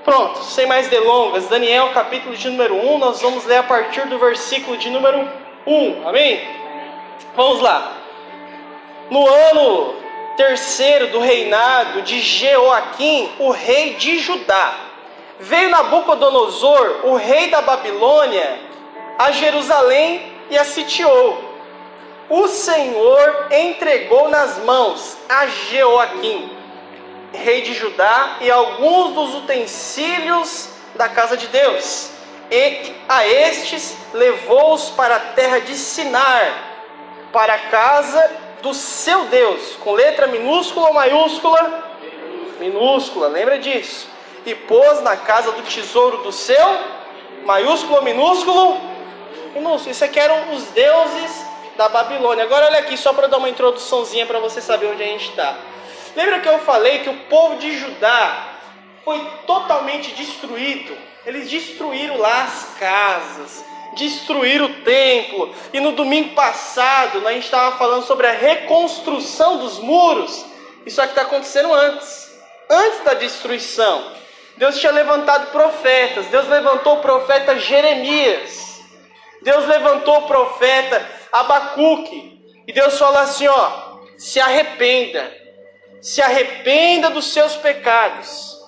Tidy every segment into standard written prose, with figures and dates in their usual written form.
Pronto, sem mais delongas, Daniel capítulo de número 1, nós vamos ler a partir do versículo de número 1, amém? Vamos lá. No ano terceiro do reinado de Jeoaquim, o rei de Judá, veio Nabucodonosor, o rei da Babilônia, a Jerusalém e a sitiou. O Senhor entregou nas mãos a Jeoaquim, rei de Judá, e alguns dos utensílios da casa de Deus. E a estes levou-os para a terra de Sinar, para a casa do seu Deus, com letra minúscula ou maiúscula? Minúscula, lembra disso. E pôs na casa do tesouro do seu, maiúsculo ou minúsculo? Minúsculo. Isso aqui eram os deuses da Babilônia. Agora olha aqui, só para dar uma introduçãozinha para você saber onde a gente está. Lembra que eu falei que o povo de Judá foi totalmente destruído? Eles destruíram lá as casas, destruíram o templo. E no domingo passado, a gente estava falando sobre a reconstrução dos muros. Isso aqui está acontecendo antes da destruição. Deus tinha levantado profetas. Deus levantou o profeta Jeremias. Deus levantou o profeta Abacuque. E Deus falou assim, se arrependa dos seus pecados.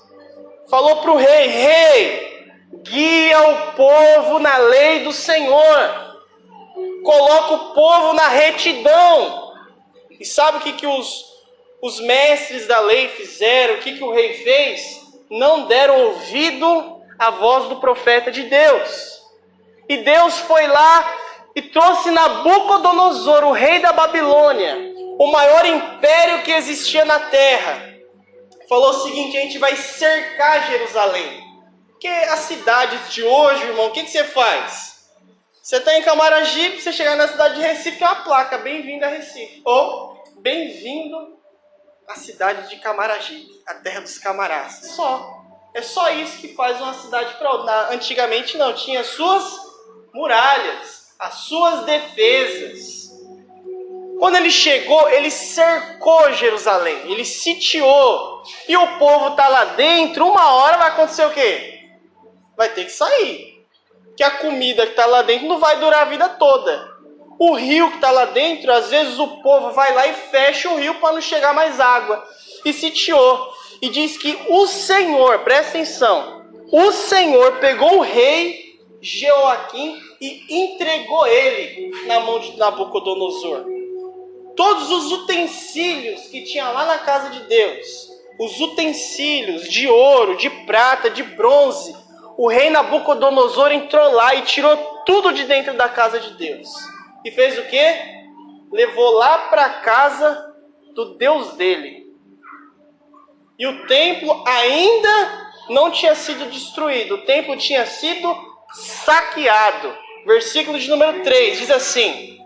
Falou para o rei, guia o povo na lei do Senhor. Coloca o povo na retidão. E sabe o que os mestres da lei fizeram? O que o rei fez? Não deram ouvido à voz do profeta de Deus. E Deus foi lá e trouxe Nabucodonosor, o rei da Babilônia, o maior império que existia na terra. Falou o seguinte: a gente vai cercar Jerusalém. Porque as cidades de hoje, irmão, o que você faz? Você está em Camaragibe, você chegar na cidade de Recife, tem uma placa, bem-vindo a Recife. Ou, bem-vindo à cidade de Camaragibe, a terra dos camarás. Só. É só isso que faz uma cidade para outra. Antigamente não, tinha as suas muralhas, as suas defesas. Quando ele chegou, ele cercou Jerusalém, ele sitiou. E o povo está lá dentro, uma hora vai acontecer o quê? Vai ter que sair. Que a comida que está lá dentro não vai durar a vida toda. O rio que está lá dentro, às vezes o povo vai lá e fecha o rio para não chegar mais água. E sitiou. E diz que o Senhor, presta atenção, o Senhor pegou o rei Jeoaquim e entregou ele na mão de Nabucodonosor. Todos os utensílios que tinha lá na casa de Deus, os utensílios de ouro, de prata, de bronze, o rei Nabucodonosor entrou lá e tirou tudo de dentro da casa de Deus. E fez o quê? Levou lá para a casa do Deus dele. E o templo ainda não tinha sido destruído. O templo tinha sido saqueado. Versículo de número 3 diz assim: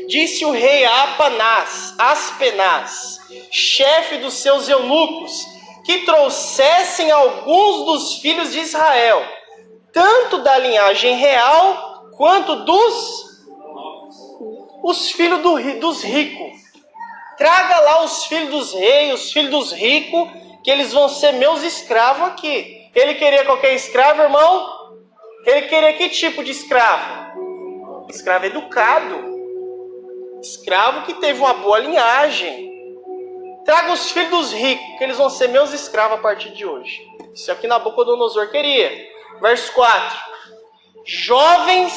disse o rei a Aspenaz, chefe dos seus eunucos, que trouxessem alguns dos filhos de Israel, tanto da linhagem real quanto os filhos dos ricos. Traga lá os filhos dos reis, os filhos dos ricos, que eles vão ser meus escravos aqui. Ele queria qualquer escravo, irmão? Ele queria que tipo de escravo? Escravo educado. Escravo que teve uma boa linhagem. Traga os filhos dos ricos, que eles vão ser meus escravos a partir de hoje. Isso é o que Nabucodonosor queria. Verso 4. Jovens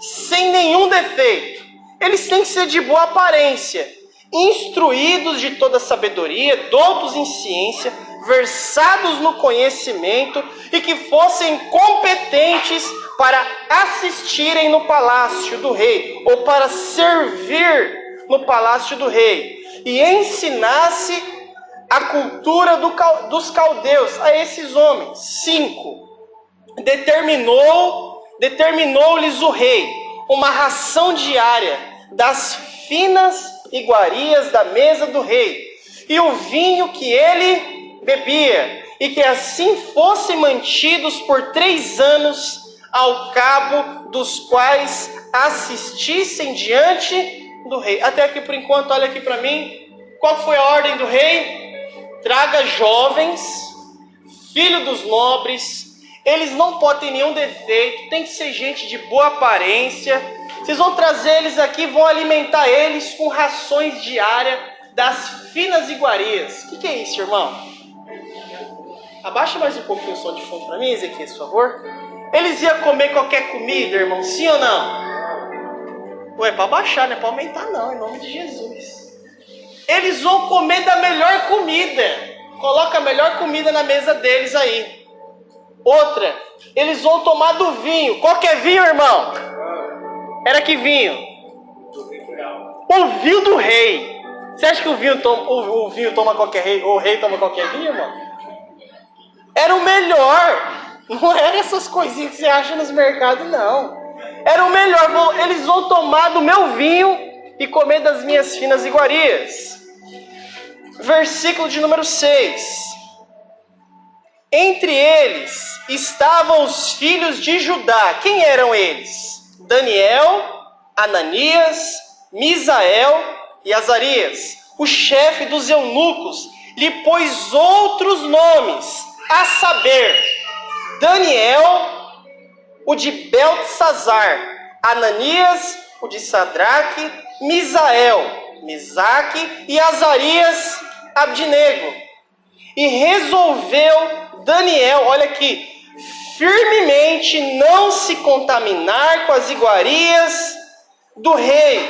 sem nenhum defeito. Eles têm que ser de boa aparência, instruídos de toda sabedoria, doutos em ciência, versados no conhecimento e que fossem competentes para assistirem no palácio do rei ou para servir no palácio do rei e ensinasse a cultura dos caldeus a esses homens. 5. Determinou-lhes o rei uma ração diária das finas iguarias da mesa do rei, e o vinho que ele bebia, e que assim fossem mantidos por 3 anos, ao cabo dos quais assistissem diante do rei. Até aqui por enquanto, olha aqui para mim. Qual foi a ordem do rei? Traga jovens, filho dos nobres, eles não podem ter nenhum defeito, tem que ser gente de boa aparência. Vocês vão trazer eles aqui, vão alimentar eles com rações diárias das finas iguarias. O que é isso, irmão? Abaixa mais um pouquinho o som de fundo para mim, Ezequiel, por favor. Eles iam comer qualquer comida, irmão, sim ou não? Ué, para baixar, não é para aumentar não, em nome de Jesus. Eles vão comer da melhor comida. Coloca a melhor comida na mesa deles aí. Outra, eles vão tomar do vinho. Qual que é vinho, irmão? Era que vinho? O vinho do rei. Você acha que o vinho toma qualquer rei? Ou o rei toma qualquer vinho, irmão? Era o melhor. Não era essas coisinhas que você acha nos mercados, não. Era o melhor. Eles vão tomar do meu vinho e comer das minhas finas iguarias. Versículo de número 6. Entre eles estavam os filhos de Judá. Quem eram eles? Daniel, Ananias, Misael e Azarias. O chefe dos eunucos lhe pôs outros nomes, a saber, Daniel, o de Beltesazar, Ananias, o de Sadraque, Misael, Mesaque e Azarias, Abdinego. E resolveu Daniel, olha aqui, firmemente não se contaminar com as iguarias do rei,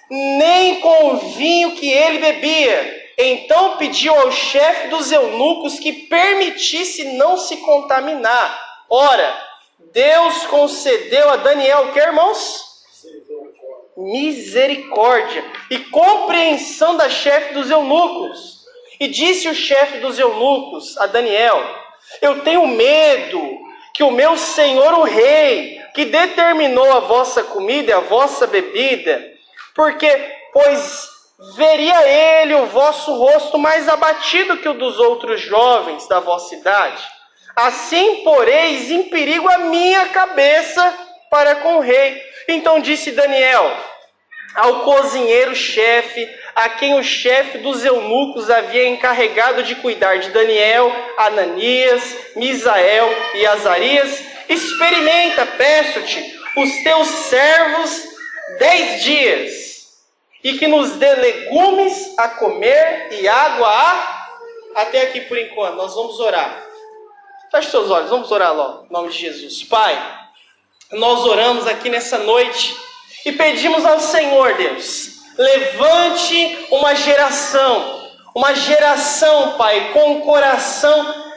nem com o vinho que ele bebia. Então pediu ao chefe dos eunucos que permitisse não se contaminar. Ora, Deus concedeu a Daniel o que, irmãos? Misericórdia e compreensão da chefe dos eunucos. E disse o chefe dos eunucos a Daniel: eu tenho medo que o meu senhor o rei, que determinou a vossa comida e a vossa bebida, pois veria ele o vosso rosto mais abatido que o dos outros jovens da vossa idade. Assim poreis em perigo a minha cabeça para com o rei. Então disse Daniel ao cozinheiro-chefe, a quem o chefe dos eunucos havia encarregado de cuidar de Daniel, Ananias, Misael e Azarias: experimenta, peço-te, os teus servos 10 dias, e que nos dê legumes a comer e água até aqui por enquanto. Nós vamos orar. Feche seus olhos, vamos orar logo, em nome de Jesus. Pai, nós oramos aqui nessa noite e pedimos ao Senhor, Deus, levante uma geração, Pai, com um coração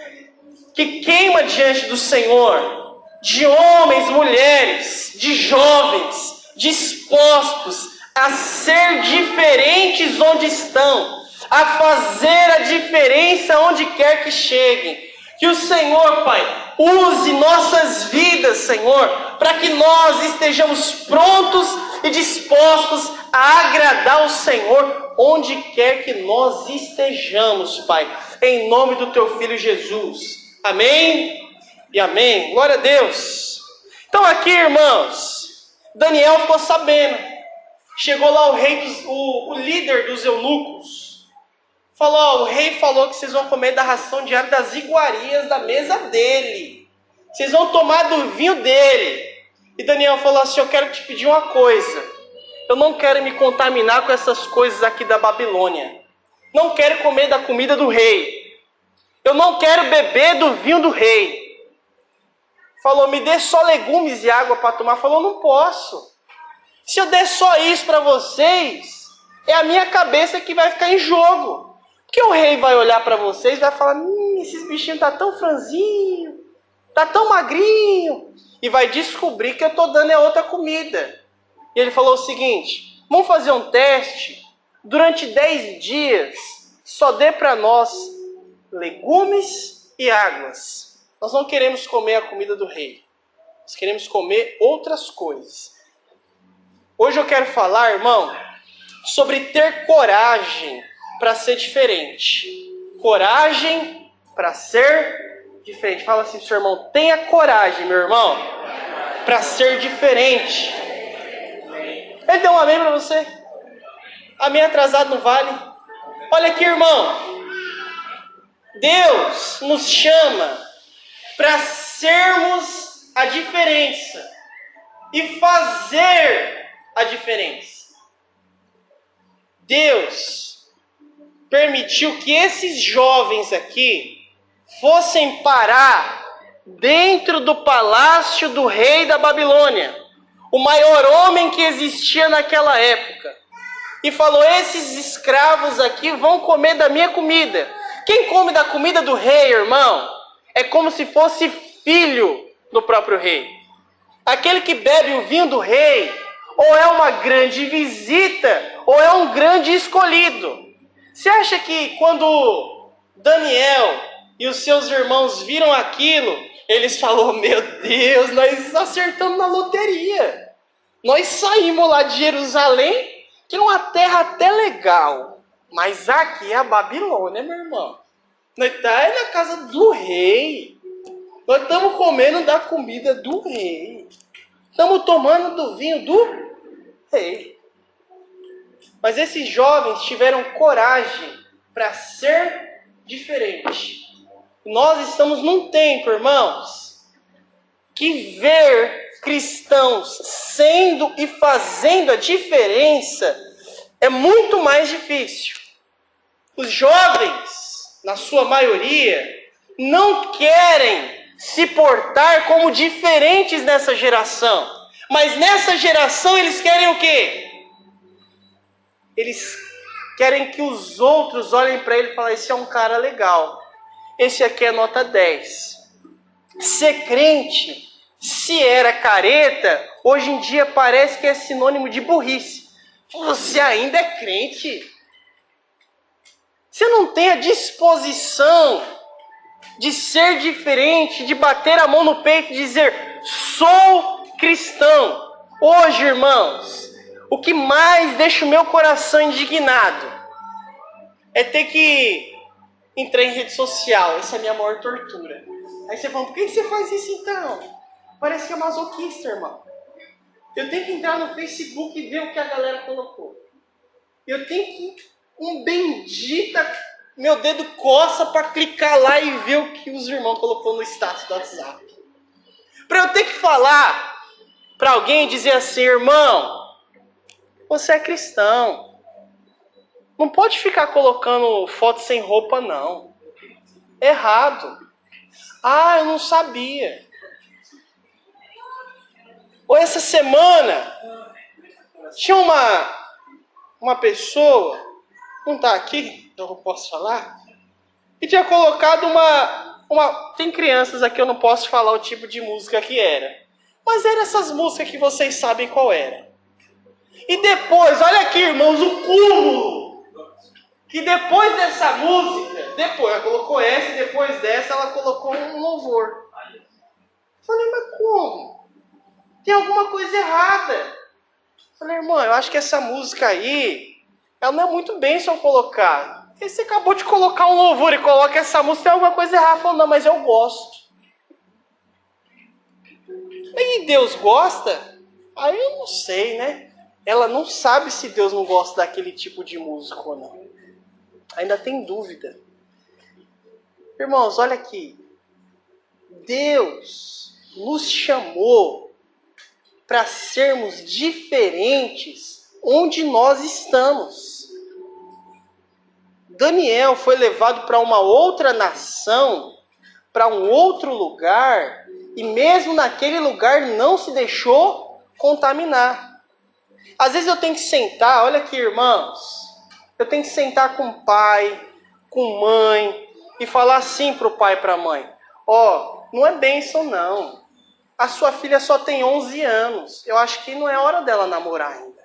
que queima diante do Senhor, de homens, mulheres, de jovens, dispostos a ser diferentes onde estão, a fazer a diferença onde quer que cheguem. Que o Senhor, Pai, use nossas vidas, Senhor, para que nós estejamos prontos e dispostos a agradar o Senhor onde quer que nós estejamos, Pai, em nome do Teu Filho Jesus. Amém e amém. Glória a Deus. Então aqui, irmãos, Daniel ficou sabendo. Chegou lá o rei, o líder dos eunucos. Falou, o rei falou que vocês vão comer da ração diária das iguarias da mesa dele. Vocês vão tomar do vinho dele. E Daniel falou assim: eu quero te pedir uma coisa. Eu não quero me contaminar com essas coisas aqui da Babilônia. Não quero comer da comida do rei. Eu não quero beber do vinho do rei. Falou, me dê só legumes e água para tomar. Falou, não posso. Se eu der só isso para vocês, é a minha cabeça que vai ficar em jogo. Porque o rei vai olhar para vocês e vai falar: esses bichinhos tá tão franzinho, tá tão magrinho. E vai descobrir que eu estou dando outra comida. E ele falou o seguinte: vamos fazer um teste. Durante 10 dias, só dê para nós legumes e águas. Nós não queremos comer a comida do rei. Nós queremos comer outras coisas. Hoje eu quero falar, irmão, sobre ter coragem para ser diferente. Coragem para ser diferente. Fala assim pro seu irmão: tenha coragem, meu irmão, para ser diferente. Ele deu um amém para você? Amém atrasado não vale? Olha aqui, irmão. Deus nos chama para sermos a diferença e fazer a diferença. Deus permitiu que esses jovens aqui fossem parar dentro do palácio do rei da Babilônia, o maior homem que existia naquela época, e falou: esses escravos aqui vão comer da minha comida. Quem come da comida do rei, irmão, é como se fosse filho do próprio rei. Aquele que bebe o vinho do rei, ou é uma grande visita, ou é um grande escolhido. Você acha que quando Daniel e os seus irmãos viram aquilo, eles falaram: meu Deus, nós acertamos na loteria. Nós saímos lá de Jerusalém, que é uma terra até legal, mas aqui é a Babilônia, meu irmão. Nós estamos na casa do rei. Nós estamos comendo da comida do rei. Estamos tomando do vinho do rei. Mas esses jovens tiveram coragem para ser diferente. Nós estamos num tempo, irmãos, que ver cristãos sendo e fazendo a diferença é muito mais difícil. Os jovens, na sua maioria, não querem se portar como diferentes nessa geração. Mas nessa geração eles querem o quê? Eles querem que os outros olhem para ele e falem: esse é um cara legal. Esse aqui é nota 10. Ser crente, se era careta, hoje em dia parece que é sinônimo de burrice. Você ainda é crente? Você não tem a disposição de ser diferente, de bater a mão no peito e dizer: sou cristão. Hoje, irmãos, o que mais deixa o meu coração indignado é ter que entrar em rede social. Essa é a minha maior tortura. Aí você fala: por que você faz isso então? Parece que é masoquista, irmão. Eu tenho que entrar no Facebook e ver o que a galera colocou. Eu tenho que... meu dedo coça para clicar lá e ver o que os irmãos colocou no status do WhatsApp. Para eu ter que falar para alguém e dizer assim: irmão, você é cristão. Não pode ficar colocando foto sem roupa, não. Errado. Ah, eu não sabia. Ou essa semana, tinha uma pessoa, não está aqui, então eu posso falar, e tinha colocado tem crianças aqui, eu não posso falar o tipo de música que era. Mas eram essas músicas que vocês sabem qual era. E depois, olha aqui, irmãos, o cúmulo. Que depois dessa música, ela colocou essa e depois dessa ela colocou um louvor. Falei: mas como? Tem alguma coisa errada. Falei: irmão, eu acho que essa música aí, ela não é muito bênção colocar. E você acabou de colocar um louvor e coloca essa música, tem alguma coisa errada. Falei: não, mas eu gosto. E Deus gosta? Aí eu não sei, né? Ela não sabe se Deus não gosta daquele tipo de música ou não. Ainda tem dúvida. Irmãos, olha aqui. Deus nos chamou para sermos diferentes onde nós estamos. Daniel foi levado para uma outra nação, para um outro lugar, e mesmo naquele lugar não se deixou contaminar. Às vezes eu tenho que sentar, olha aqui, irmãos, eu tenho que sentar com o pai, com mãe, e falar assim para o pai e para a mãe: ó, não é bênção não. A sua filha só tem 11 anos. Eu acho que não é hora dela namorar ainda.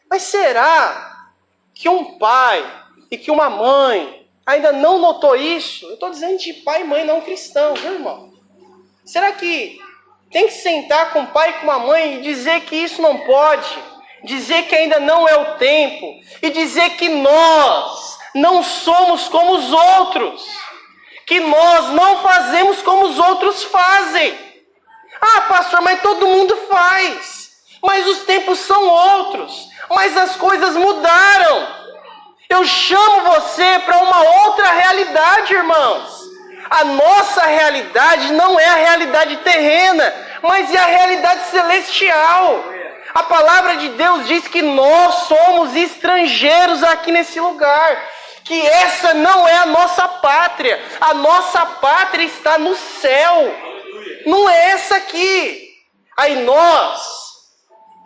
Mas será que um pai e que uma mãe ainda não notou isso? Eu estou dizendo de pai e mãe não cristão, viu, irmão? Será que tem que sentar com o pai e com a mãe e dizer que isso não pode? Dizer que ainda não é o tempo? E dizer que nós não somos como os outros? Que nós não fazemos como os outros fazem? Ah, pastor, mas todo mundo faz. Mas os tempos são outros. Mas as coisas mudaram. Eu chamo você para uma outra realidade, irmãos. A nossa realidade não é a realidade terrena, mas é a realidade celestial. A palavra de Deus diz que nós somos estrangeiros aqui nesse lugar, que essa não é a nossa pátria. A nossa pátria está no céu, não é essa aqui. Aí nós,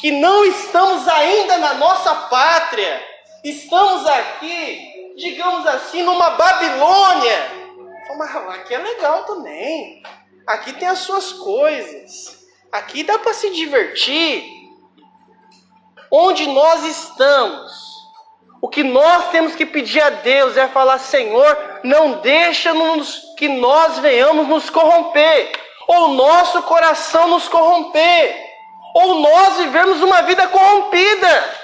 que não estamos ainda na nossa pátria, estamos aqui, digamos assim, numa Babilônia. Mas aqui é legal também, aqui tem as suas coisas, aqui dá para se divertir. Onde nós estamos, o que nós temos que pedir a Deus é falar: Senhor, não deixa que nós venhamos nos corromper, ou nosso coração nos corromper, ou nós vivemos uma vida corrompida.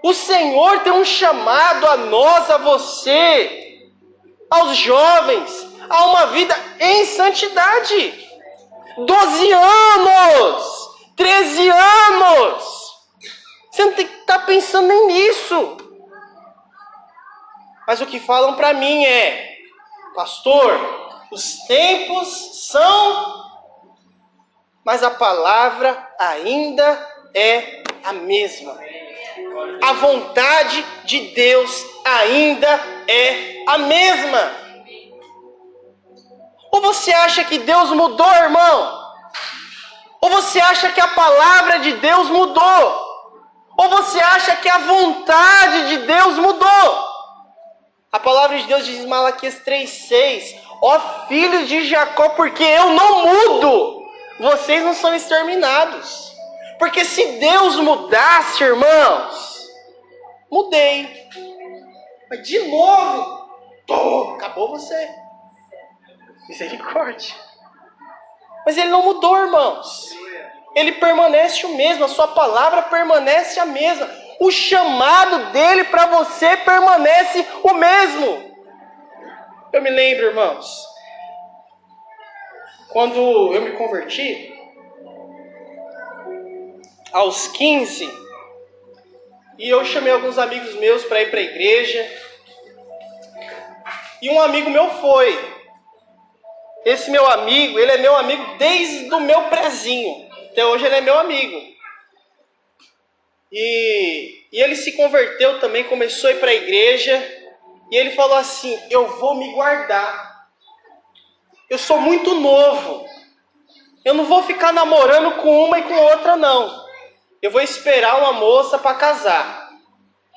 O Senhor tem um chamado a nós, a você, aos jovens, a uma vida em santidade. 12 anos! 13 anos! Você não tem que estar pensando nem nisso. Mas o que falam para mim é: pastor, os tempos são, mas a palavra ainda é a mesma. A vontade de Deus ainda é a mesma. Ou você acha que Deus mudou, irmão? Ou você acha que a palavra de Deus mudou? Ou você acha que a vontade de Deus mudou? A palavra de Deus diz em Malaquias 3,6: ó filhos de Jacó, porque eu não mudo, vocês não são exterminados. Porque se Deus mudasse, irmãos, mudei. Mas de novo, acabou você. Misericórdia. Mas Ele não mudou, irmãos. Ele permanece o mesmo, a sua palavra permanece a mesma. O chamado dele para você permanece o mesmo. Eu me lembro, irmãos, quando eu me converti, aos 15, e eu chamei alguns amigos meus para ir para a igreja, e um amigo meu foi. Esse meu amigo, ele é meu amigo desde o meu prezinho. Até hoje ele é meu amigo. E ele se converteu também, começou a ir para a igreja. E ele falou assim: eu vou me guardar. Eu sou muito novo. Eu não vou ficar namorando com uma e com outra, não. Eu vou esperar uma moça para casar.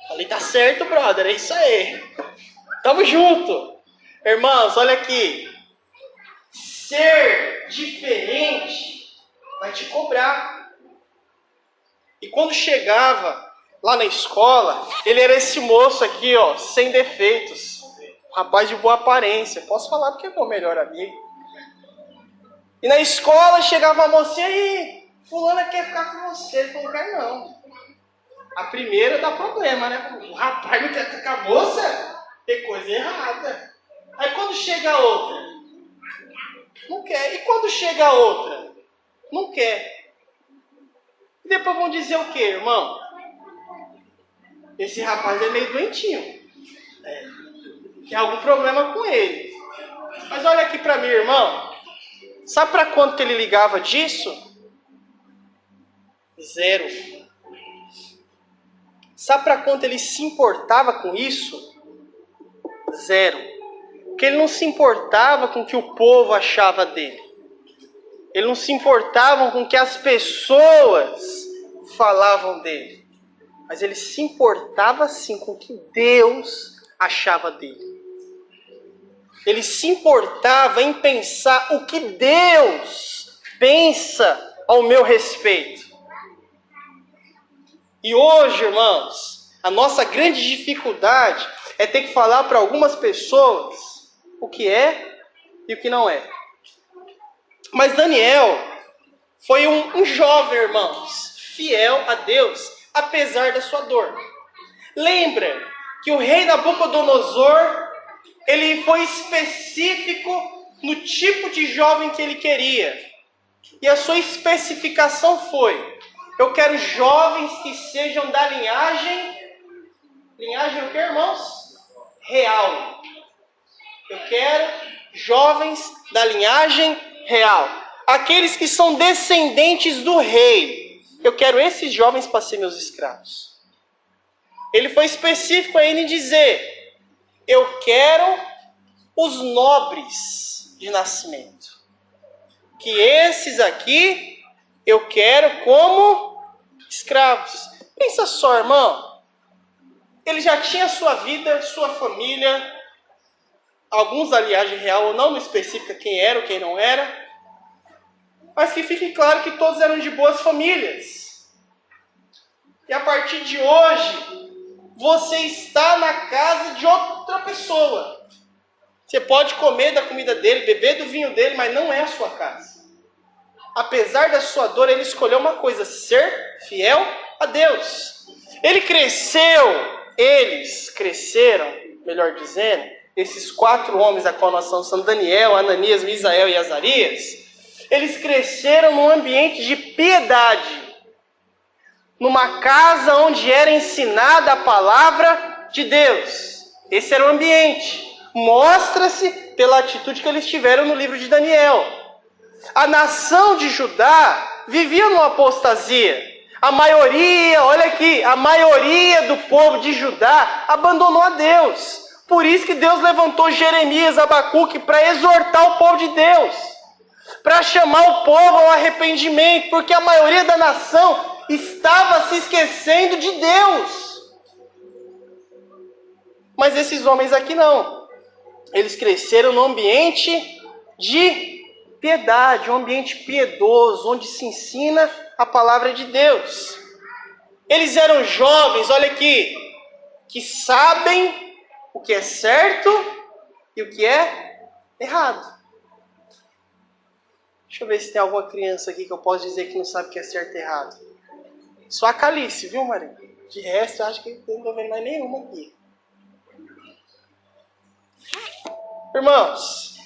Falei: tá certo, brother, é isso aí. Tamo junto. Irmãos, olha aqui. Ser diferente vai te cobrar. E quando chegava lá na escola, ele era esse moço aqui, ó, sem defeitos, rapaz de boa aparência. Posso falar porque é meu melhor amigo. E na escola chegava a mocinha: aí, fulana quer ficar com você. Ele falou: quer não. A primeira dá problema, né? O rapaz não quer ficar com a moça? Tem coisa errada. Aí quando chega a outra, não quer. E quando chega a outra, não quer. E depois vão dizer o quê, irmão? Esse rapaz é meio doentinho. Tem algum problema com ele. Mas olha aqui para mim, irmão. Sabe para quanto que ele ligava disso? 0. Sabe para quanto ele se importava com isso? 0. Porque ele não se importava com o que o povo achava dele. Ele não se importava com o que as pessoas falavam dele. Mas ele se importava sim com o que Deus achava dele. Ele se importava em pensar o que Deus pensa ao meu respeito. E hoje, irmãos, a nossa grande dificuldade é ter que falar para algumas pessoas o que é e o que não é. Mas Daniel foi um jovem, irmãos, fiel a Deus, apesar da sua dor. Lembra que o rei Nabucodonosor, ele foi específico no tipo de jovem que ele queria. E a sua especificação foi: eu quero jovens que sejam da linhagem o que, irmãos? Real. Eu quero jovens da linhagem real. Aqueles que são descendentes do rei. Eu quero esses jovens para ser meus escravos. Ele foi específico ainda em dizer: eu quero os nobres de nascimento. Que esses aqui eu quero como escravos. Pensa só, irmão. Ele já tinha sua vida, sua família. Alguns da linhagem real, ou não específica quem era ou quem não era. Mas que fique claro que todos eram de boas famílias. E a partir de hoje, você está na casa de outra pessoa. Você pode comer da comida dele, beber do vinho dele, mas não é a sua casa. Apesar da sua dor, ele escolheu uma coisa: ser fiel a Deus. Eles cresceram, melhor dizendo, esses 4 homens a qual nós estamos, Daniel, Ananias, Misael e Azarias, eles cresceram num ambiente de piedade. Numa casa onde era ensinada a palavra de Deus. Esse era o ambiente. Mostra-se pela atitude que eles tiveram no livro de Daniel. A nação de Judá vivia numa apostasia. A maioria, olha aqui, a maioria do povo de Judá abandonou a Deus. Por isso que Deus levantou Jeremias, Abacuque para exortar o povo de Deus. Para chamar o povo ao arrependimento, porque a maioria da nação estava se esquecendo de Deus. Mas esses homens aqui não. Eles cresceram num ambiente de piedade, um ambiente piedoso, onde se ensina a palavra de Deus. Eles eram jovens, olha aqui, que sabem o que é certo e o que é errado. Deixa eu ver se tem alguma criança aqui que eu posso dizer que não sabe o que é certo e errado. Só a Calice, viu, Maria? De resto, eu acho que não estou vendo mais nenhuma aqui. Irmãos,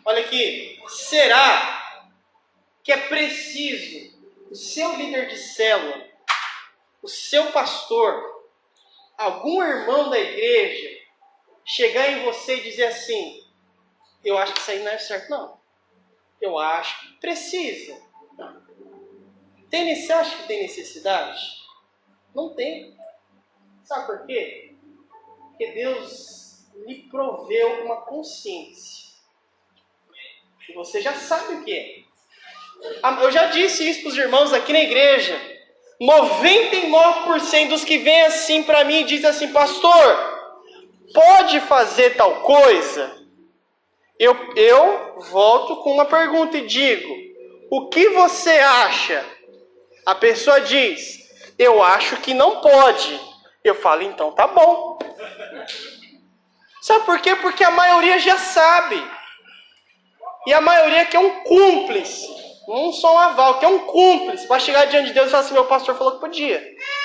olha aqui, será que é preciso o seu líder de célula, o seu pastor, algum irmão da igreja, chegar em você e dizer assim: eu acho que isso aí não é certo, não. Eu acho que precisa. Você acha que tem necessidade? Não tem. Sabe por quê? Porque Deus lhe proveu uma consciência. E você já sabe o que é. Eu já disse isso para os irmãos aqui na igreja. 99% dos que vêm assim para mim e dizem assim: pastor, pode fazer tal coisa? Eu volto com uma pergunta e digo: o que você acha? A pessoa diz: eu acho que não pode. Eu falo: então tá bom. Sabe por quê? Porque a maioria já sabe. E a maioria quer um cúmplice. Não só um aval, quer um cúmplice. Para chegar diante de Deus e falar assim: meu pastor falou que podia.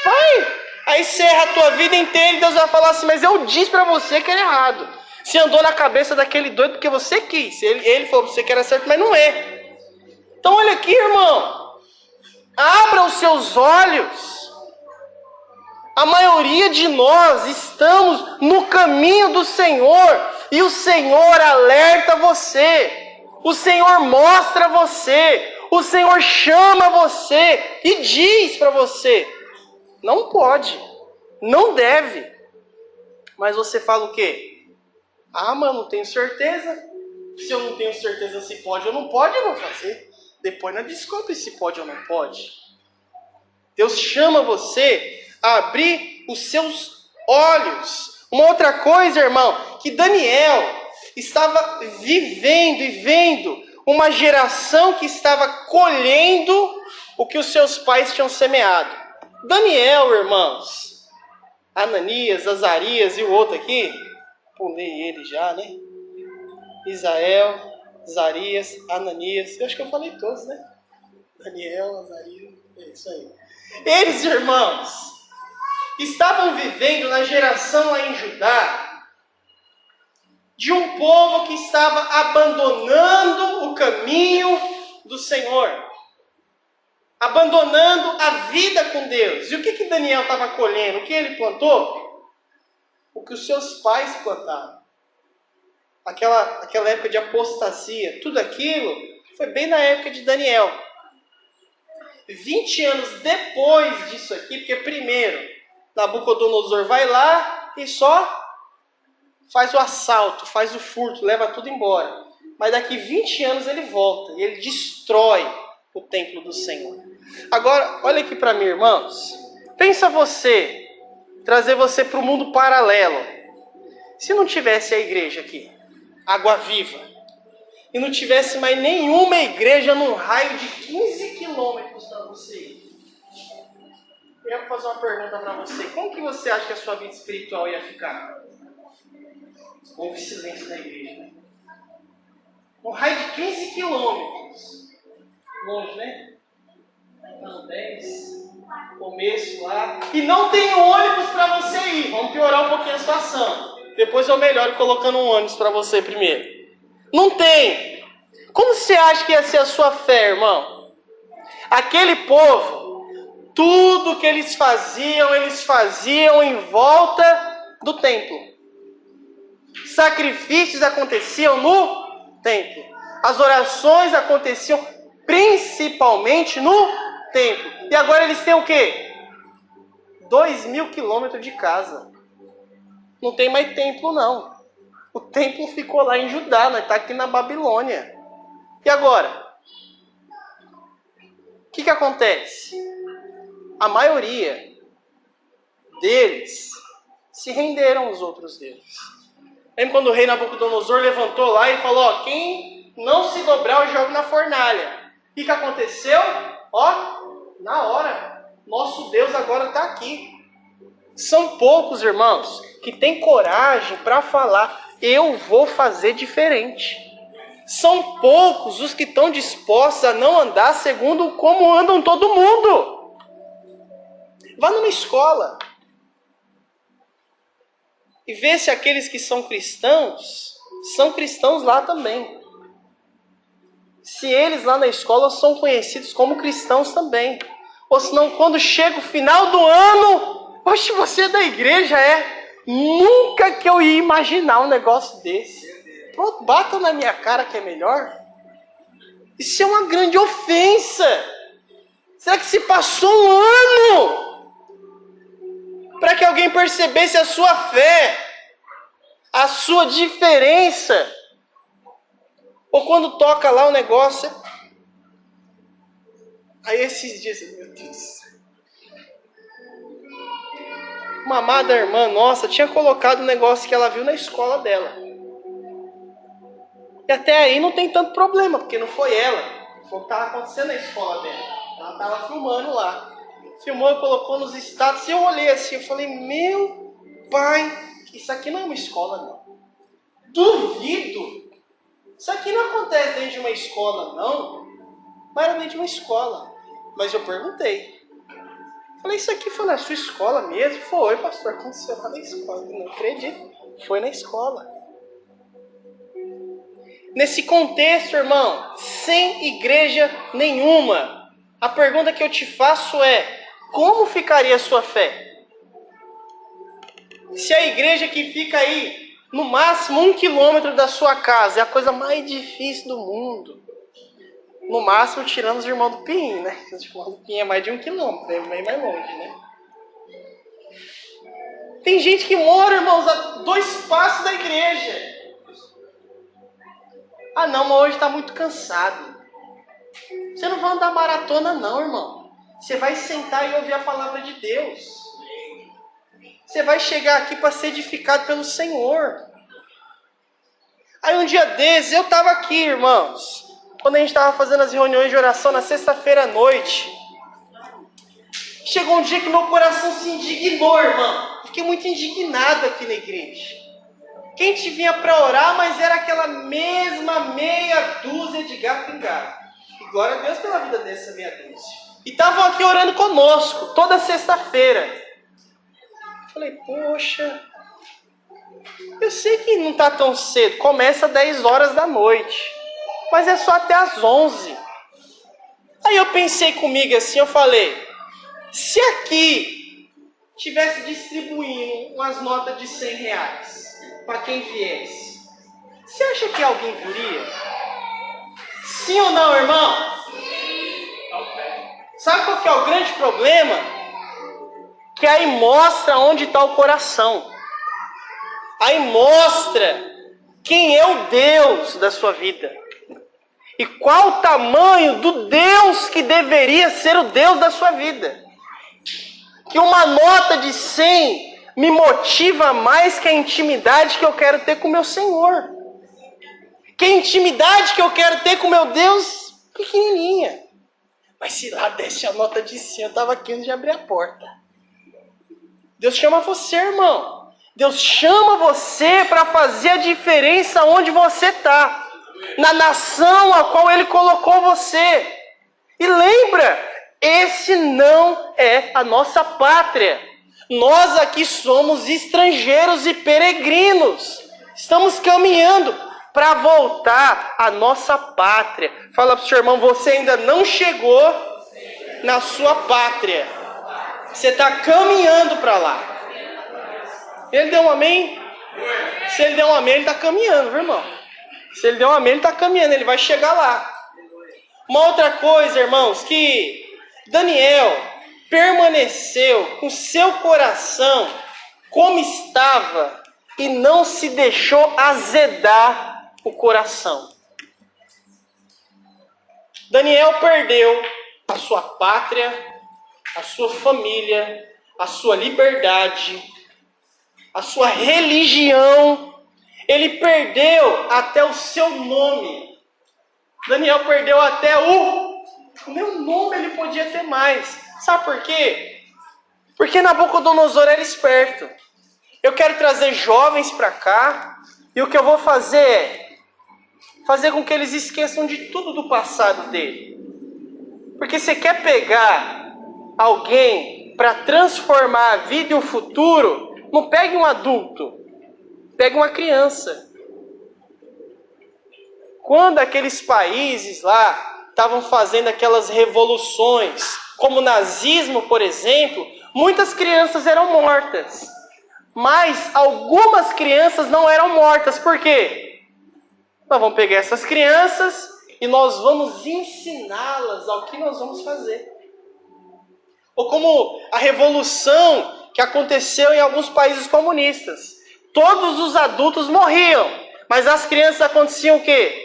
Vai! Aí você erra a tua vida inteira e Deus vai falar assim: mas eu disse para você que era errado. Você andou na cabeça daquele doido porque você quis. Ele falou para você que era certo, mas não é. Então olha aqui, irmão. Abra os seus olhos. A maioria de nós estamos no caminho do Senhor. E o Senhor alerta você. O Senhor mostra você. O Senhor chama você e diz para você: não pode, não deve. Mas você fala o quê? Ah, mas eu não tenho certeza. Se eu não tenho certeza se pode ou não pode, eu vou fazer. Depois nós descobre se pode ou não pode. Deus chama você a abrir os seus olhos. Uma outra coisa, irmão, que Daniel estava vivendo e vendo uma geração que estava colhendo o que os seus pais tinham semeado. Daniel, irmãos, Ananias, Azarias e o outro aqui, pulei ele já, né? Isael, Azarias, Ananias, eu acho que eu falei todos, né? Daniel, Azarias, é isso aí. Eles, irmãos, estavam vivendo na geração lá em Judá de um povo que estava abandonando o caminho do Senhor, abandonando a vida com Deus. E o que Daniel estava colhendo? O que ele plantou? O que os seus pais plantaram. aquela época de apostasia, tudo aquilo foi bem na época de Daniel. 20 anos depois disso aqui, porque primeiro Nabucodonosor vai lá e só faz o assalto, faz o furto, leva tudo embora. Mas daqui 20 anos ele volta e ele destrói o templo do Senhor. Agora, olha aqui para mim, irmãos. Pensa você, trazer você para o mundo paralelo. Se não tivesse a igreja aqui, Água Viva, e não tivesse mais nenhuma igreja num raio de 15 quilômetros para você ir. Eu vou fazer uma pergunta para você. Como que você acha que a sua vida espiritual ia ficar? Houve silêncio na igreja. Um raio de 15 quilômetros. Longe, né? Então, 10. Começo lá. E não tem ônibus para você ir. Vamos piorar um pouquinho a situação. Depois eu melhoro colocando um ônibus para você primeiro. Não tem. Como você acha que ia ser a sua fé, irmão? Aquele povo, tudo que eles faziam em volta do templo. Sacrifícios aconteciam no templo. As orações aconteciam principalmente no templo. E agora eles têm o quê? 2.000 quilômetros de casa. Não tem mais templo, não. O templo ficou lá em Judá, nós está aqui na Babilônia. E agora? O que acontece? A maioria deles se renderam aos outros deuses. Lembra quando o rei Nabucodonosor levantou lá e falou, ó, quem não se dobrar eu jogo na fornalha. O que aconteceu? Ó, na hora, nosso Deus agora está aqui. São poucos, irmãos, que têm coragem para falar, eu vou fazer diferente. São poucos os que estão dispostos a não andar segundo como andam todo mundo. Vá numa escola e vê se aqueles que são cristãos lá também. Se eles lá na escola são conhecidos como cristãos também. Ou senão, quando chega o final do ano, oxe, você é da igreja, é? Nunca que eu ia imaginar um negócio desse. Pronto, batam na minha cara que é melhor. Isso é uma grande ofensa. Será que se passou um ano para que alguém percebesse a sua fé, a sua diferença? Ou quando toca lá o negócio... Aí esses dias, meu Deus... Uma amada irmã nossa tinha colocado um negócio que ela viu na escola dela. E até aí não tem tanto problema, porque não foi ela. Foi o que estava acontecendo na escola dela. Ela estava filmando lá. Filmou e colocou nos status. E eu olhei assim, eu falei, meu pai, isso aqui não é uma escola, não. Duvido. Isso aqui não acontece dentro de uma escola, não. Mas era dentro de uma escola. Mas eu perguntei. Falei, isso aqui foi na sua escola mesmo? Foi, pastor, aconteceu lá na escola. Não acredito. Foi na escola. Nesse contexto, irmão, sem igreja nenhuma, a pergunta que eu te faço é, como ficaria a sua fé? Se a igreja que fica aí, no máximo 1 quilômetro da sua casa, é a coisa mais difícil do mundo. No máximo, tirando os irmãos do Pinho, né? Os irmãos do Pinho é mais de 1 quilômetro, é bem mais longe, né? Tem gente que mora, irmãos, a 2 passos da igreja. Ah não, mas hoje está muito cansado. Você não vai andar maratona não, irmão. Você vai sentar e ouvir a palavra de Deus. Você vai chegar aqui para ser edificado pelo Senhor. Aí um dia desses, eu estava aqui, irmãos. Quando a gente estava fazendo as reuniões de oração na sexta-feira à noite. Chegou um dia que meu coração se indignou, irmão. Fiquei muito indignado aqui na igreja. Quem te vinha para orar, mas era aquela mesma meia dúzia de gato pingado. E glória a Deus pela vida dessa meia dúzia. E estavam aqui orando conosco, toda sexta-feira. Falei, poxa, eu sei que não está tão cedo, começa às 10 horas da noite. Mas é só até às 11. Aí eu pensei comigo assim, eu falei, se aqui tivesse distribuindo umas notas de R$100 para quem viesse, Você acha que alguém viria? Sim ou não, irmão? Sabe qual que é o grande problema? Que aí mostra onde está o coração. Aí mostra quem é o Deus da sua vida. E qual o tamanho do Deus que deveria ser o Deus da sua vida. Que uma nota de 100 me motiva mais que a intimidade que eu quero ter com o meu Senhor. Que a intimidade que eu quero ter com o meu Deus pequenininha. Mas se lá desse a nota de 100, eu estava aqui antes de abrir a porta. Deus chama você, irmão. Deus chama você para fazer a diferença onde você está. Na nação a qual Ele colocou você. E lembra, esse não é a nossa pátria. Nós aqui somos estrangeiros e peregrinos. Estamos caminhando para voltar à nossa pátria. Fala para o seu irmão, você ainda não chegou na sua pátria. Você está caminhando para lá. Ele deu um amém? Se ele deu um amém, ele está caminhando, viu, irmão? Se ele deu um amém, ele está caminhando, ele vai chegar lá. Uma outra coisa, irmãos, que Daniel permaneceu com seu coração como estava e não se deixou azedar o coração. Daniel perdeu a sua pátria, a sua família, a sua liberdade, a sua religião. Ele perdeu até o seu nome. Daniel perdeu até o meu nome, ele podia ter mais. Sabe por quê? Porque Nabucodonosor era esperto. Eu quero trazer jovens para cá, e o que eu vou fazer é fazer com que eles esqueçam de tudo do passado dele. Porque você quer pegar alguém para transformar a vida e o futuro, não pegue um adulto, pegue uma criança. Quando aqueles países lá estavam fazendo aquelas revoluções, como o nazismo, por exemplo, muitas crianças eram mortas. Mas algumas crianças não eram mortas. Por quê? Nós vamos pegar essas crianças e nós vamos ensiná-las ao que nós vamos fazer. Ou como a revolução que aconteceu em alguns países comunistas. Todos os adultos morriam, mas as crianças aconteciam o quê?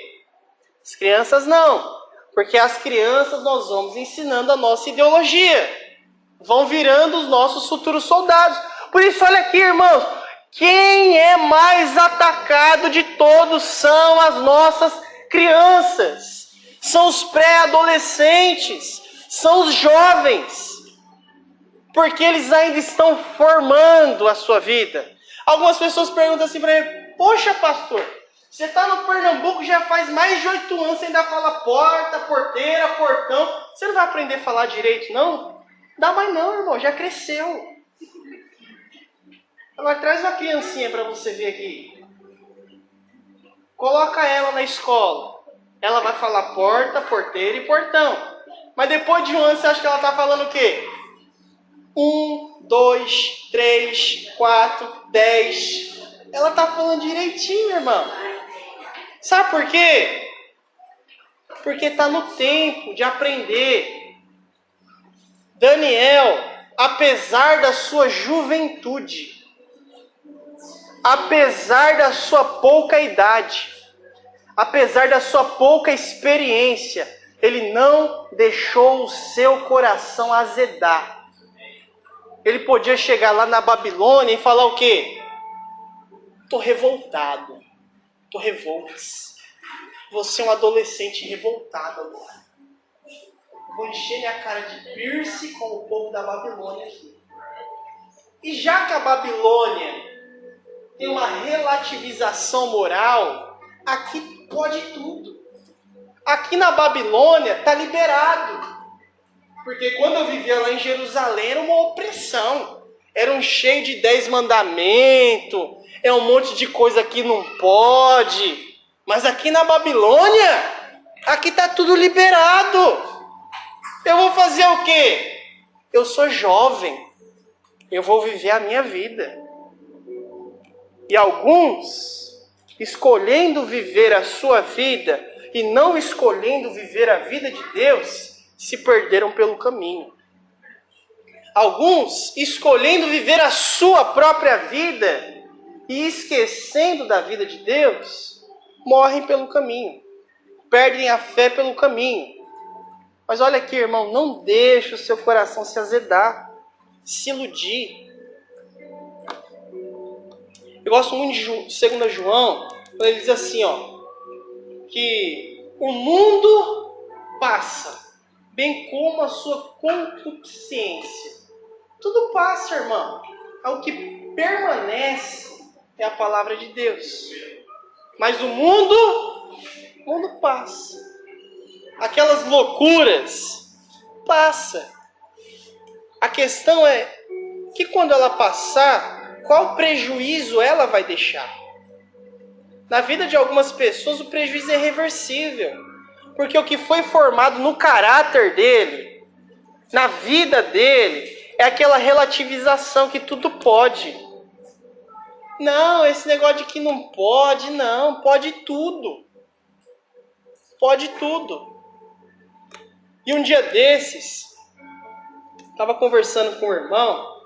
As crianças não. Porque as crianças nós vamos ensinando a nossa ideologia. Vão virando os nossos futuros soldados. Por isso, olha aqui, irmãos. Quem é mais atacado de todos são as nossas crianças. São os pré-adolescentes. São os jovens. Porque eles ainda estão formando a sua vida. Algumas pessoas perguntam assim para mim: poxa, pastor, você está no Pernambuco já faz mais de 8 anos, você ainda fala porta, porteira, portão. Você não vai aprender a falar direito, não? Dá mais não, irmão, já cresceu. Agora traz uma criancinha para você ver aqui. Coloca ela na escola. Ela vai falar porta, porteira e portão. Mas depois de um ano, você acha que ela está falando o quê? 1, 2, 3, 4, 10. Ela está falando direitinho, irmão. Sabe por quê? Porque está no tempo de aprender. Daniel, apesar da sua juventude, apesar da sua pouca idade, apesar da sua pouca experiência, ele não deixou o seu coração azedar. Ele podia chegar lá na Babilônia e falar o quê? Estou revoltado. Estou revolto. Você é um adolescente revoltado agora. Vou encher minha cara de piercing com o povo da Babilônia aqui. E já que a Babilônia tem uma relativização moral, aqui pode tudo. Aqui na Babilônia está liberado. Porque quando eu vivia lá em Jerusalém era uma opressão. Era um cheio de 10 mandamentos. É um monte de coisa que não pode. Mas aqui na Babilônia, aqui está tudo liberado. Eu vou fazer o quê? Eu sou jovem. Eu vou viver a minha vida. E alguns escolhendo viver a sua vida e não escolhendo viver a vida de Deus, se perderam pelo caminho. Alguns, escolhendo viver a sua própria vida e esquecendo da vida de Deus, morrem pelo caminho, perdem a fé pelo caminho. Mas olha aqui, irmão, não deixe o seu coração se azedar, se iludir. Eu gosto muito de 2 João, quando ele diz assim, que o mundo passa, bem como a sua concupiscência. Tudo passa, irmão. O que permanece é a palavra de Deus. Mas o mundo passa. Aquelas loucuras passa. A questão é que quando ela passar, qual prejuízo ela vai deixar? Na vida de algumas pessoas o prejuízo é irreversível. Porque o que foi formado no caráter dele, na vida dele, é aquela relativização que tudo pode. Não, esse negócio de que não pode, não, pode tudo. Pode tudo. E um dia desses, estava conversando com o irmão,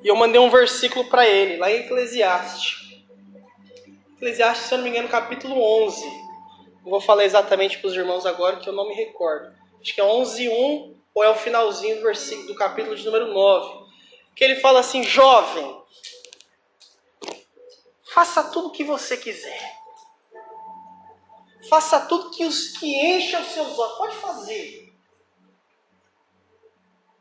e eu mandei um versículo para ele, lá em Eclesiastes. Eclesiastes, se eu não me engano, capítulo 11. Não vou falar exatamente para os irmãos agora, que eu não me recordo. Acho que é 11:1, ou é o finalzinho do versículo do capítulo de número 9. Que ele fala assim: jovem, faça tudo o que você quiser. Faça tudo que encha os seus olhos. Pode fazer.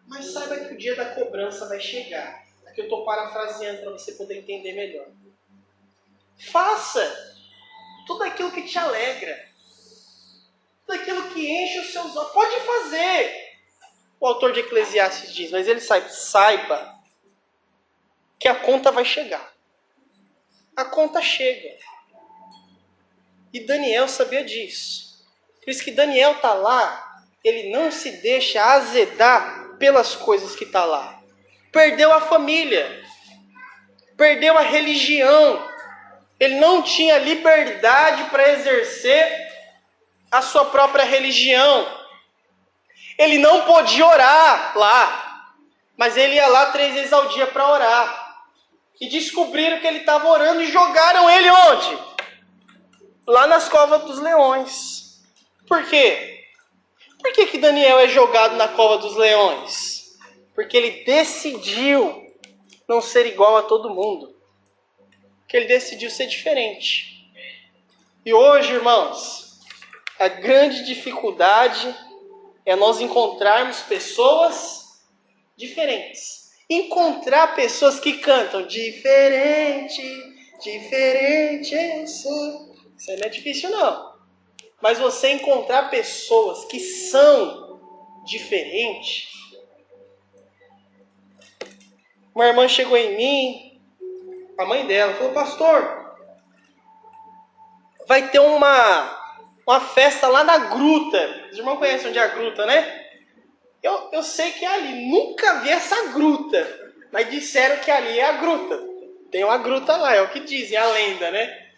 Mas saiba que o dia da cobrança vai chegar. Aqui eu estou parafraseando para você poder entender melhor. Faça tudo aquilo que te alegra. Tudo aquilo que enche os seus olhos. Pode fazer. O autor de Eclesiastes diz, mas ele saiba que a conta vai chegar. A conta chega. E Daniel sabia disso. Por isso que Daniel está lá, ele não se deixa azedar pelas coisas que está lá. Perdeu a família. Perdeu a religião. Ele não tinha liberdade para exercer a sua própria religião. Ele não podia orar lá. Mas ele ia lá 3 vezes ao dia para orar. E descobriram que ele estava orando e jogaram ele onde? Lá nas covas dos leões. Por quê? Por que Daniel é jogado na cova dos leões? Porque ele decidiu não ser igual a todo mundo. Porque ele decidiu ser diferente. E hoje, irmãos, a grande dificuldade é nós encontrarmos pessoas diferentes. Encontrar pessoas que cantam diferente, diferente eu sou. Isso aí não é difícil não. Mas você encontrar pessoas que são diferentes. Uma irmã chegou em mim, a mãe dela, falou: pastor, vai ter uma festa lá na gruta. Os irmãos conhecem onde é a gruta, né? Eu sei que é ali. Nunca vi essa gruta. Mas disseram que ali é a gruta. Tem uma gruta lá, é o que dizem, a lenda, né?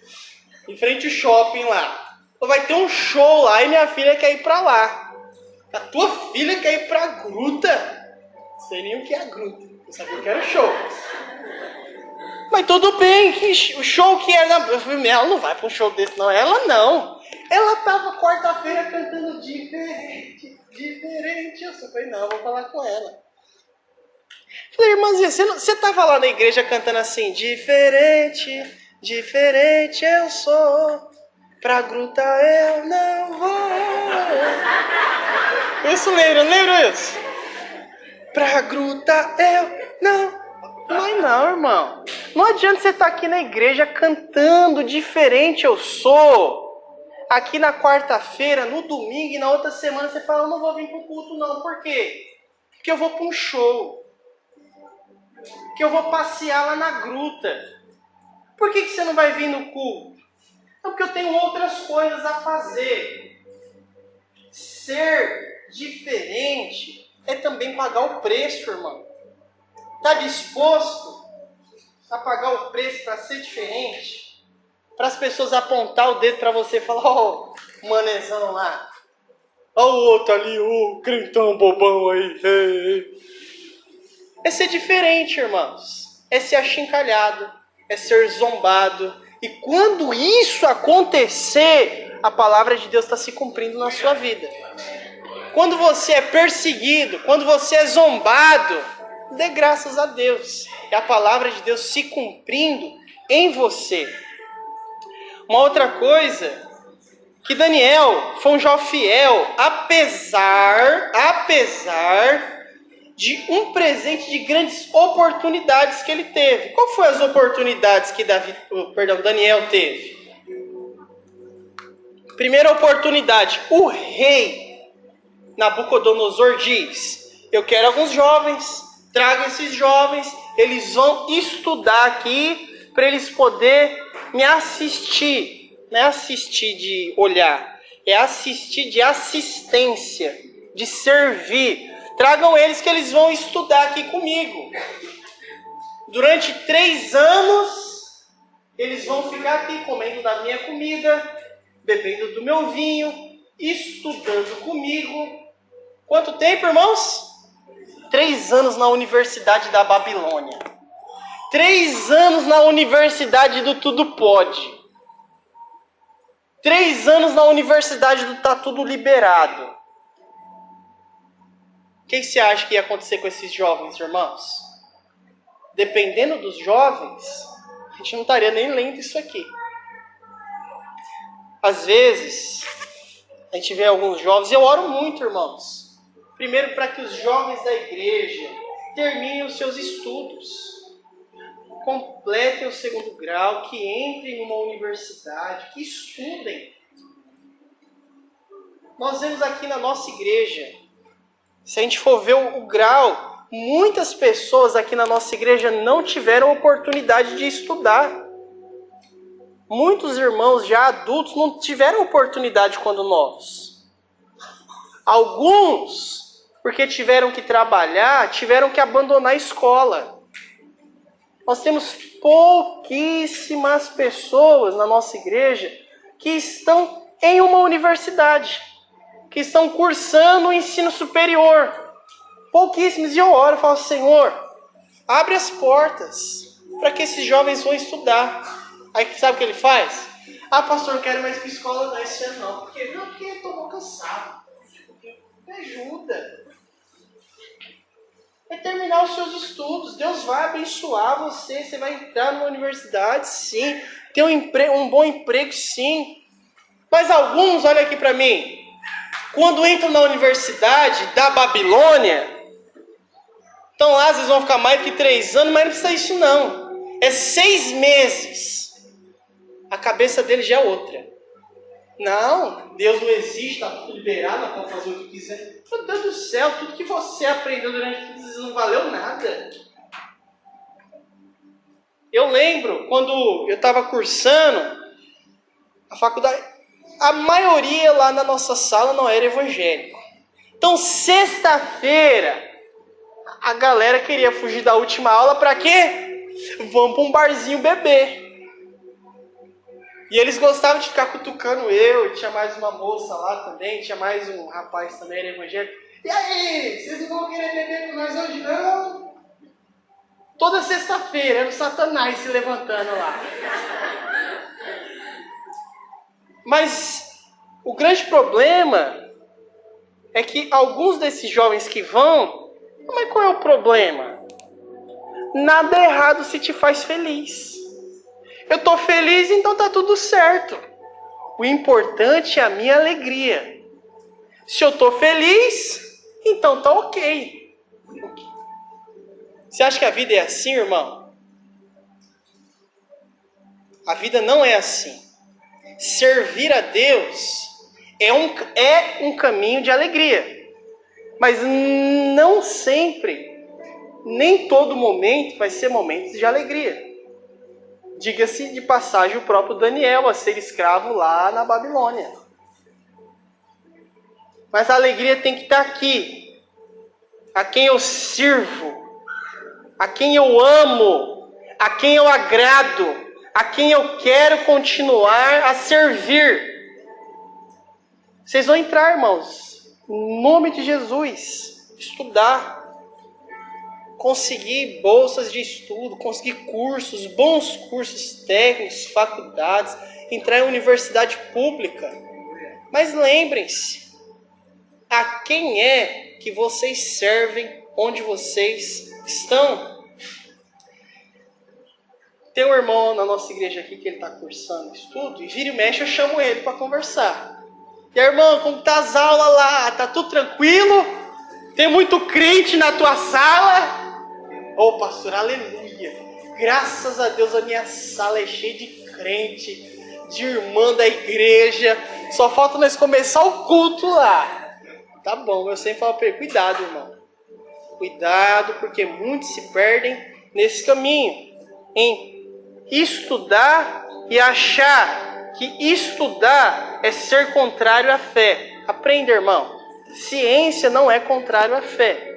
Em frente ao shopping lá. Vai ter um show lá e minha filha quer ir pra lá. A tua filha quer ir pra gruta? Não sei nem o que é a gruta. Eu sabia que era show. Mas tudo bem, o show que era... Eu falei, ela não vai pra um show desse não. Ela não. Ela tava quarta-feira cantando diferente, diferente. Eu falei, não, eu vou falar com ela. Falei, irmãzinha, você tava lá na igreja cantando assim, diferente, diferente eu sou, pra gruta eu não vou. Isso lembra isso? Pra gruta eu não. Mas não, irmão. Não adianta você estar aqui na igreja cantando diferente eu sou. Aqui na quarta-feira, no domingo e na outra semana você fala, eu não vou vir pro culto não. Por quê? Porque eu vou para um show. Porque eu vou passear lá na gruta. Por que você não vai vir no culto? É porque eu tenho outras coisas a fazer. Ser diferente é também pagar o preço, irmão. Está disposto a pagar o preço para ser diferente, para as pessoas apontar o dedo para você e falar, ó, o manezão lá, ó o outro ali, o crentão bobão aí. É ser diferente, irmãos. É ser achincalhado, é ser zombado. E quando isso acontecer, a palavra de Deus está se cumprindo na sua vida. Quando você é perseguido, quando você é zombado, dê graças a Deus. É a palavra de Deus se cumprindo em você. Uma outra coisa, que Daniel foi um jovem fiel, apesar de um presente de grandes oportunidades que ele teve. Qual foram as oportunidades que Daniel teve? Primeira oportunidade, o rei Nabucodonosor diz, eu quero alguns jovens, traga esses jovens, eles vão estudar aqui para eles poderem me assistir. Não é assistir de olhar, é assistir de assistência, de servir. Tragam eles que eles vão estudar aqui comigo. Durante 3 anos, eles vão ficar aqui comendo da minha comida, bebendo do meu vinho, estudando comigo. Quanto tempo, irmãos? 3 anos na Universidade da Babilônia. 3 anos na Universidade do Tudo Pode. 3 anos na Universidade do Tá Tudo Liberado. O que você acha que ia acontecer com esses jovens, irmãos? Dependendo dos jovens, a gente não estaria nem lendo isso aqui. Às vezes, a gente vê alguns jovens, eu oro muito, irmãos. Primeiro, para que os jovens da igreja terminem os seus estudos. Completem o 2º grau, que entrem numa universidade, que estudem. Nós vemos aqui na nossa igreja, se a gente for ver o grau, muitas pessoas aqui na nossa igreja não tiveram oportunidade de estudar. Muitos irmãos já adultos não tiveram oportunidade quando novos. Alguns, porque tiveram que trabalhar, tiveram que abandonar a escola. Nós temos pouquíssimas pessoas na nossa igreja que estão em uma universidade, que estão cursando o ensino superior. Pouquíssimos. E eu oro e falo, Senhor, abre as portas para que esses jovens vão estudar. Aí sabe o que ele faz? Ah, pastor, não quero mais ir para a escola não, esse ano não. Por quê? Não, porque eu estou cansado. Me ajuda. É terminar os seus estudos. Deus vai abençoar você. Você vai entrar numa universidade, sim. Ter um bom emprego, sim. Mas alguns, olha aqui para mim. Quando entram na universidade da Babilônia, então lá vocês vão ficar mais que 3 anos, mas não precisa isso não. É 6 meses. A cabeça dele já é outra. Não, Deus não existe, está tudo liberado, ela pode fazer o que quiser. Meu Deus do céu, tudo que você aprendeu durante todos esses anos não valeu nada. Eu lembro, quando eu estava cursando a faculdade, a maioria lá na nossa sala não era evangélico. Então, sexta-feira, a galera queria fugir da última aula para quê? Vamos para um barzinho beber. E eles gostavam de ficar cutucando eu, tinha mais uma moça lá também, tinha mais um rapaz também, era evangélico. E aí, vocês não vão querer beber com nós hoje não? Toda sexta-feira era o Satanás se levantando lá. Mas o grande problema é que alguns desses jovens que vão, mas qual é o problema? Nada errado se te faz feliz. Eu estou feliz, então está tudo certo. O importante é a minha alegria. Se eu estou feliz, então está ok. Você acha que a vida é assim, irmão? A vida não é assim. Servir a Deus é um caminho de alegria. Mas não sempre, nem todo momento vai ser momentos de alegria. Diga-se de passagem o próprio Daniel a ser escravo lá na Babilônia. Mas a alegria tem que estar aqui. A quem eu sirvo, a quem eu amo, a quem eu agrado, a quem eu quero continuar a servir. Vocês vão entrar, irmãos, em nome de Jesus, estudar, conseguir bolsas de estudo, conseguir cursos, bons cursos técnicos, faculdades, entrar em universidade pública. Mas lembrem-se, a quem é que vocês servem onde vocês estão? Tem um irmão na nossa igreja aqui que ele está cursando estudo, e vira e mexe eu chamo ele para conversar. E aí, irmão, como tá as aulas lá? Tá tudo tranquilo? Tem muito crente na tua sala? Ô, pastor, aleluia! Graças a Deus a minha sala é cheia de crente, de irmã da igreja. Só falta nós começar o culto lá. Tá bom, eu sempre falo para ele, cuidado, irmão. Cuidado, porque muitos se perdem nesse caminho. Em estudar e achar que estudar é ser contrário à fé. Aprenda, irmão. Ciência não é contrário à fé.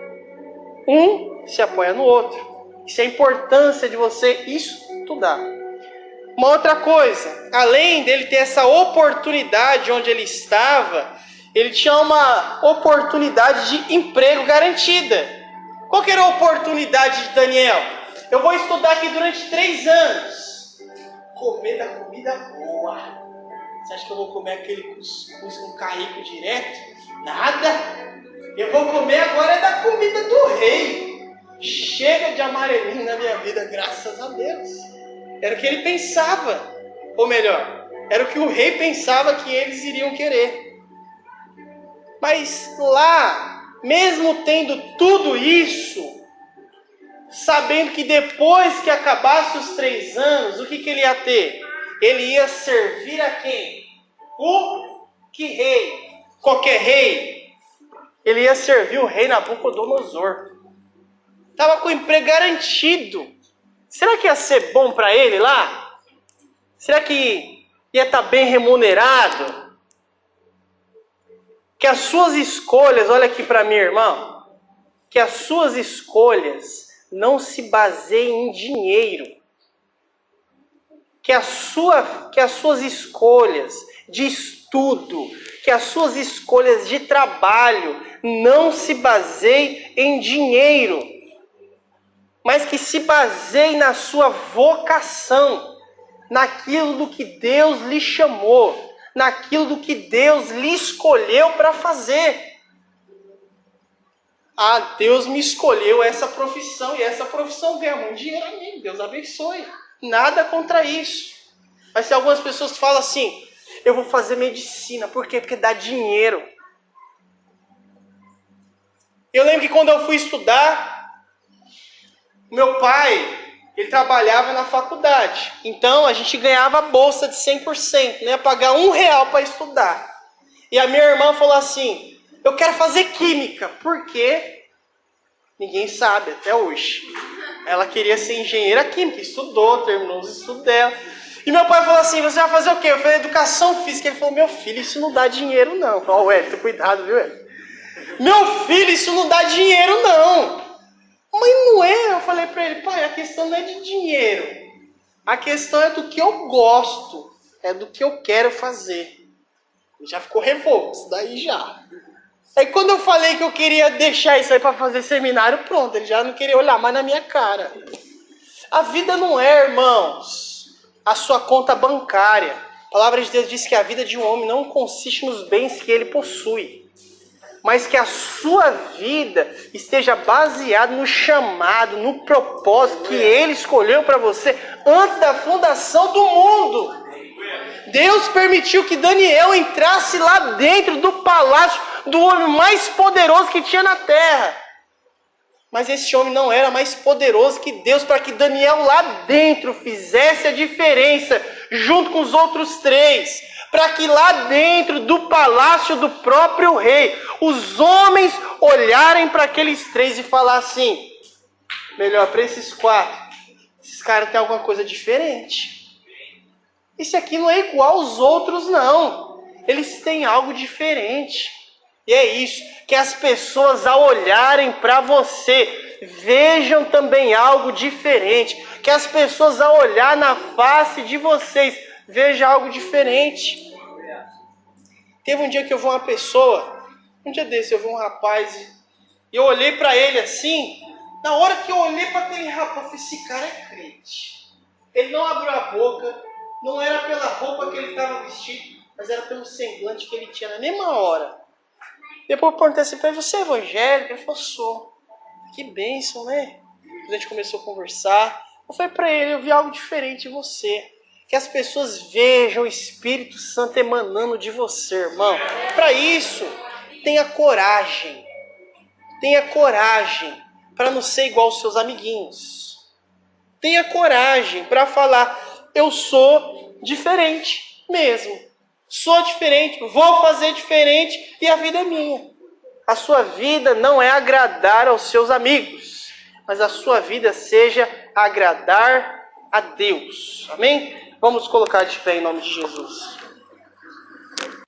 Um se apoia no outro. Isso é a importância de você estudar. Uma outra coisa, além dele ter essa oportunidade onde ele estava, ele tinha uma oportunidade de emprego garantida. Qual que era a oportunidade de Daniel? Eu vou estudar aqui durante 3 anos. Comer da comida boa. Você acha que eu vou comer aquele cuscuz com carrico direto? Nada. Eu vou comer agora da comida do rei. Chega de amarelinho na minha vida, graças a Deus. Era o que ele pensava. Ou melhor, era o que o rei pensava que eles iriam querer. Mas lá, mesmo tendo tudo isso, sabendo que depois que acabasse os 3 anos, o que ele ia ter? Ele ia servir a quem? O que rei? Qualquer rei. Ele ia servir o rei Nabucodonosor. Estava com o emprego garantido. Será que ia ser bom para ele lá? Será que ia estar bem remunerado? Que as suas escolhas, olha aqui para mim, irmão, que as suas escolhas não se baseiem em dinheiro. Que as suas escolhas de estudo, que as suas escolhas de trabalho não se baseiem em dinheiro, mas que se baseiem na sua vocação, naquilo do que Deus lhe chamou, naquilo do que Deus lhe escolheu para fazer. Ah, Deus me escolheu essa profissão e essa profissão ganha muito dinheiro, amém. Deus abençoe. Nada contra isso. Mas tem algumas pessoas que falam assim, eu vou fazer medicina. Por quê? Porque dá dinheiro. Eu lembro que quando eu fui estudar, meu pai, ele trabalhava na faculdade. Então a gente ganhava bolsa de 100%. Não ia pagar R$1 para estudar. E a minha irmã falou assim, eu quero fazer química. Por quê? Ninguém sabe até hoje. Ela queria ser engenheira química. Estudou, terminou os estudos dela. E meu pai falou assim, você vai fazer o quê? Eu falei, educação física. Ele falou, meu filho, isso não dá dinheiro não. Eu falei, Wellington, cuidado, viu, Wellington? Meu filho, isso não dá dinheiro não. Mas não é. Eu falei para ele, pai, a questão não é de dinheiro. A questão é do que eu gosto. É do que eu quero fazer. Ele já ficou revolto, isso daí já. Aí quando eu falei que eu queria deixar isso aí para fazer seminário, pronto, ele já não queria olhar mais na minha cara. A vida não é, irmãos, a sua conta bancária. A palavra de Deus diz que a vida de um homem não consiste nos bens que ele possui, mas que a sua vida esteja baseada no chamado, no propósito que ele escolheu para você antes da fundação do mundo. Deus permitiu que Daniel entrasse lá dentro do palácio do homem mais poderoso que tinha na terra. Mas esse homem não era mais poderoso que Deus, para que Daniel lá dentro fizesse a diferença, junto com os outros 3. Para que lá dentro do palácio do próprio rei, os homens olharem para aqueles 3 e falar assim, melhor, para esses 4, esses caras têm alguma coisa diferente. Esse aqui não é igual aos outros, não. Eles têm algo diferente. E é isso, que as pessoas ao olharem para você, vejam também algo diferente. Que as pessoas, ao olhar na face de vocês, vejam algo diferente. Teve um dia que eu vi uma pessoa, um dia desse eu vi um rapaz, e eu olhei para ele assim. Na hora que eu olhei para aquele rapaz, eu falei, esse cara é crente. Ele não abriu a boca, não era pela roupa que ele estava vestido, mas era pelo semblante que ele tinha na mesma hora. Depois eu perguntei assim para ele, você é evangélico? Ele falou, sou. Que bênção, né? A gente começou a conversar. Eu falei para ele, eu vi algo diferente em você. Que as pessoas vejam o Espírito Santo emanando de você, irmão. Para isso, tenha coragem. Tenha coragem para não ser igual aos seus amiguinhos. Tenha coragem para falar, eu sou diferente mesmo. Sou diferente, vou fazer diferente e a vida é minha. A sua vida não é agradar aos seus amigos, mas a sua vida seja agradar a Deus. Amém? Vamos colocar de pé em nome de Jesus.